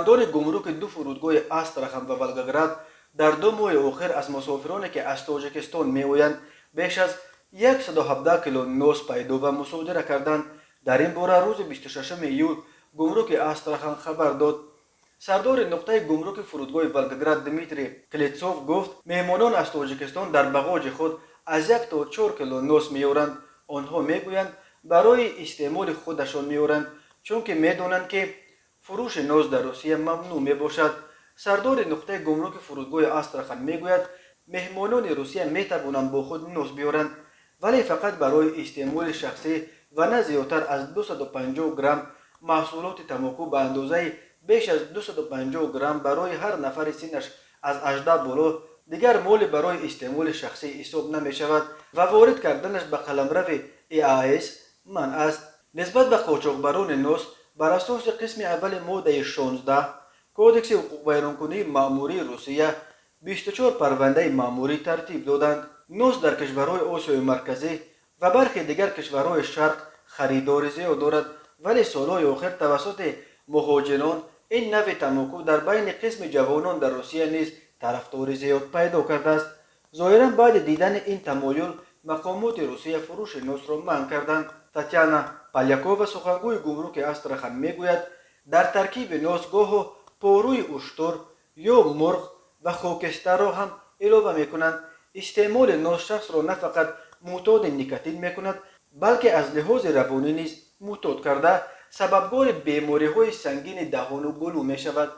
کارمندان گمرک دو فرودگاه استرخان و ولگاگراد در 2 ماه آخر از مسافرانی که از تاجیکستان میآیند بیش از 117 کیلو نوز پیدا و مصادره کردند. در این باره روز 26 ایول گمرک استرخان خبر داد. سردار نقطه گمرک فرودگاه ولگاگراد دمیتری کلیتسوف گفت مهمانان از تاجیکستان در بغاج خود از 1 تا 4 کیلو نوز میآورند. آنها میگویند برای استعمال خودشان میآورند چون که میدانند که فروش نوز در روسیه ممنوع میباشد. سردار نقطه گمرک فرودگاه استرخان میگوید مهمانان روسیه میتوانند با خود نوز بیارند ولی فقط برای استعمال شخصی و نه زیادتر از 250 گرم محصولات تماکو به اندازه بیش از 250 گرم برای هر نفر سنش از 18 بالا دیگر مال برای استعمال شخصی حساب نمی شود و وارد کردنش به قلمرو EAS منع است. نسبت به قاچاقبران نوز بر اساس قسم اول ماده 16 کودکس حقوق بیرونکنی ماموری روسیه 24 پرونده ماموری ترتیب دادند. نوز در کشورهای آسیای مرکزی و برخی دیگر کشورهای شرق خریدار زیاد دارد ولی سالهای آخر توسط مهاجران این نوع تماکو در بین قسم جوانان در روسیه نیز طرفدار زیاد پیدا کرده است. ظاهرا بعد دیدن این تمایل مقامات روسیه فروش نوز را منع کردند. تاتیانا پالیاکووا سخنگوی گمرک استرخان میگوید در ترکیب نوز گاه پاروی اشتر یا مرغ و خاکستر را هم علاوه میکنند. استعمال نوز شخص را نه فقط معتاد نیکوتین میکند بلکه از لحاظ روانی نیز معتاد کرده سببگار بیماری های سنگین دهان و گلو می شود.